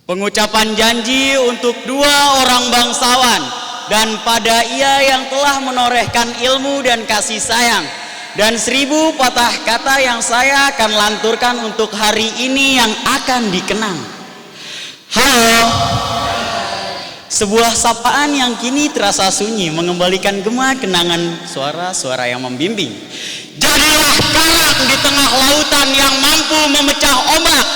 Pengucapan janji untuk dua orang bangsawan, dan pada ia yang telah menorehkan ilmu dan kasih sayang, dan 1000 patah kata yang saya akan lanturkan untuk hari ini yang akan dikenang. Halo. Sebuah sapaan yang kini terasa sunyi mengembalikan gema kenangan suara-suara yang membimbing. Jadilah karang di tengah lautan yang mampu memecah ombak.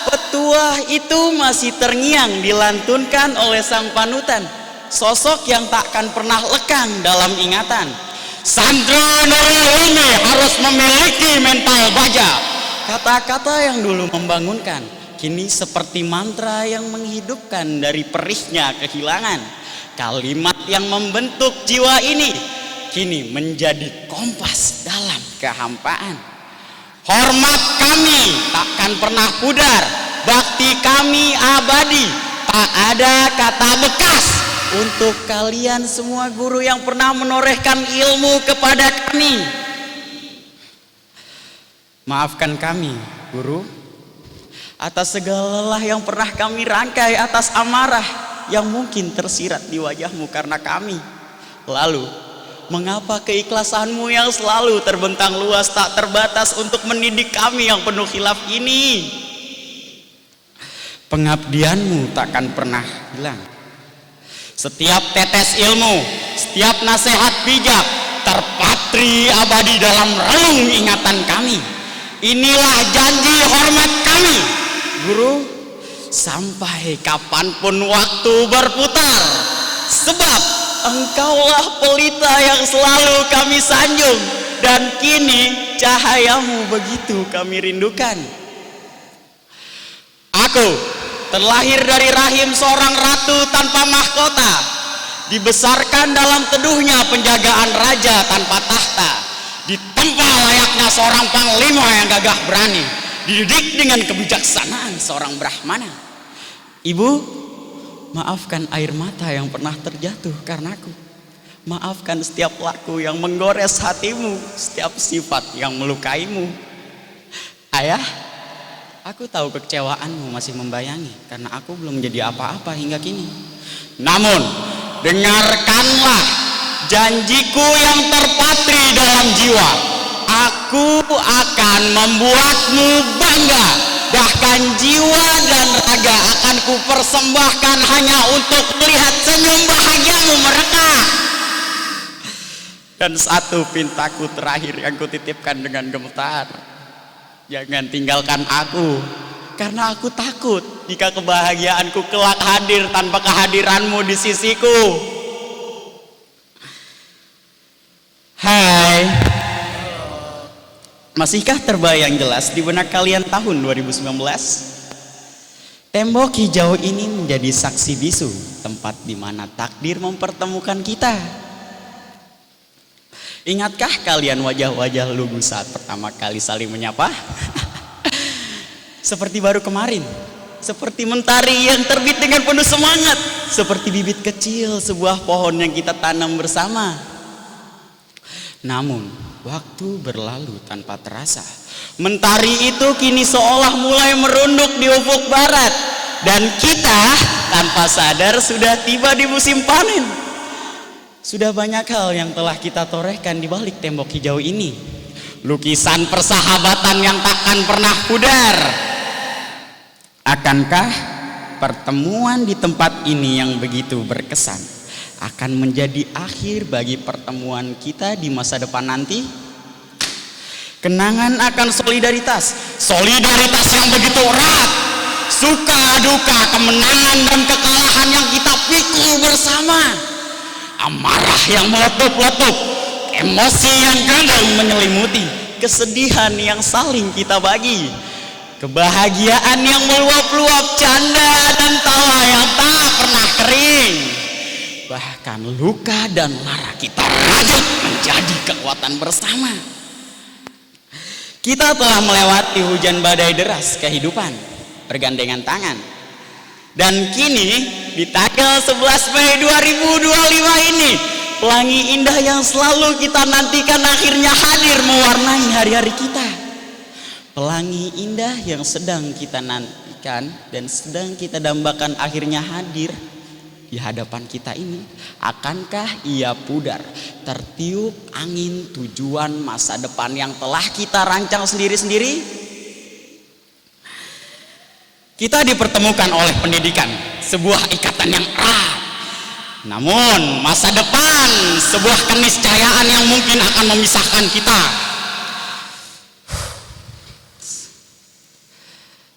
Petuah itu masih terngiang dilantunkan oleh sang panutan, sosok yang takkan pernah lekang dalam ingatan. Sandra Nurulini harus memiliki mental baja. Kata-kata yang dulu membangunkan kini seperti mantra yang menghidupkan dari perihnya kehilangan. Kalimat yang membentuk jiwa ini kini menjadi kompas dalam kehampaan. Hormat kami takkan pernah pudar, bakti kami abadi, tak ada kata bekas. Untuk kalian semua guru yang pernah menorehkan ilmu kepada kami, maafkan kami guru atas segala lelah yang pernah kami rangkai, atas amarah yang mungkin tersirat di wajahmu karena kami. Lalu mengapa keikhlasanmu yang selalu terbentang luas tak terbatas untuk mendidik kami yang penuh khilaf ini? Pengabdianmu takkan pernah hilang. Setiap tetes ilmu, setiap nasihat bijak terpatri abadi dalam relung ingatan kami. Inilah janji hormat kami, guru, sampai kapanpun waktu berputar. Sebab engkaulah pelita yang selalu kami sanjung, dan kini cahayamu begitu kami rindukan. Aku terlahir dari rahim seorang ratu tanpa mahkota, dibesarkan dalam teduhnya penjagaan raja tanpa tahta, ditempa layaknya seorang panglima yang gagah berani, dididik dengan kebijaksanaan seorang brahmana. Ibu, maafkan air mata yang pernah terjatuh karenaku. Maafkan setiap laku yang menggores hatimu, setiap sifat yang melukaimu. Ayah, aku tahu kekecewaanmu masih membayangi karena aku belum menjadi apa-apa hingga kini. Namun, dengarkanlah janjiku yang terpatri dalam jiwa. Aku akan membuatmu bangga. Bahkan jiwa dan raga akan kupersembahkan hanya untuk melihat senyum bahagiamu mereka. Dan satu pintaku terakhir yang kutitipkan dengan gemetar, jangan tinggalkan aku, karena aku takut jika kebahagiaanku kelak hadir tanpa kehadiranmu di sisiku. Hai, masihkah terbayang jelas di benak kalian tahun 2019? Tembok hijau ini menjadi saksi bisu, tempat di mana takdir mempertemukan kita. Ingatkah kalian wajah-wajah lugu saat pertama kali saling menyapa? Seperti baru kemarin, seperti mentari yang terbit dengan penuh semangat, seperti bibit kecil sebuah pohon yang kita tanam bersama. Namun waktu berlalu tanpa terasa. Mentari itu kini seolah mulai merunduk di ufuk barat, dan kita tanpa sadar sudah tiba di musim panen. Sudah banyak hal yang telah kita torehkan di balik tembok hijau ini. Lukisan persahabatan yang takkan pernah pudar. Akankah pertemuan di tempat ini yang begitu berkesan akan menjadi akhir bagi pertemuan kita di masa depan nanti? Kenangan akan solidaritas yang begitu erat, suka duka, kemenangan dan kekalahan yang kita pikul bersama, amarah yang meletup-letup, emosi yang kadang menyelimuti, kesedihan yang saling kita bagi, kebahagiaan yang meluap-luap, canda dan tawa yang tak pernah kering. Bahkan luka dan lara kita rajut menjadi kekuatan bersama. Kita telah melewati hujan badai deras kehidupan bergandengan tangan. Dan kini di tanggal 11 Mei 2025 ini, pelangi indah yang selalu kita nantikan akhirnya hadir mewarnai hari-hari kita. Pelangi indah yang sedang kita nanti nantikan dan sedang kita dambakan akhirnya hadir di hadapan kita ini, akankah ia pudar tertiup angin tujuan masa depan yang telah kita rancang sendiri-sendiri? Kita dipertemukan oleh pendidikan, sebuah ikatan yang erat. Namun masa depan sebuah keniscayaan yang mungkin akan memisahkan kita.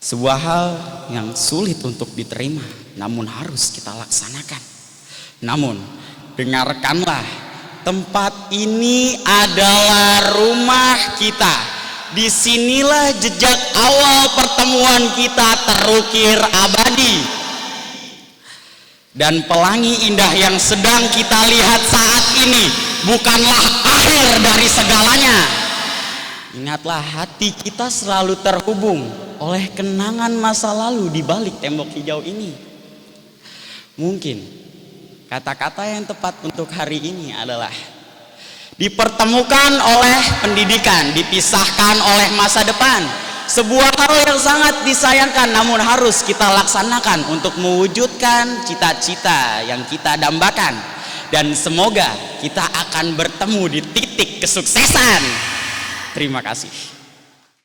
Sebuah hal yang sulit untuk diterima, namun harus kita laksanakan. Namun dengarkanlah, tempat ini adalah rumah kita. Disinilah jejak awal pertemuan kita terukir abadi. Dan pelangi indah yang sedang kita lihat saat ini bukanlah akhir dari segalanya. Ingatlah, hati kita selalu terhubung oleh kenangan masa lalu di balik tembok hijau ini. Mungkin kata-kata yang tepat untuk hari ini adalah dipertemukan oleh pendidikan, dipisahkan oleh masa depan. Sebuah hal yang sangat disayangkan, namun harus kita laksanakan untuk mewujudkan cita-cita yang kita dambakan. Dan semoga kita akan bertemu di titik kesuksesan. Terima kasih.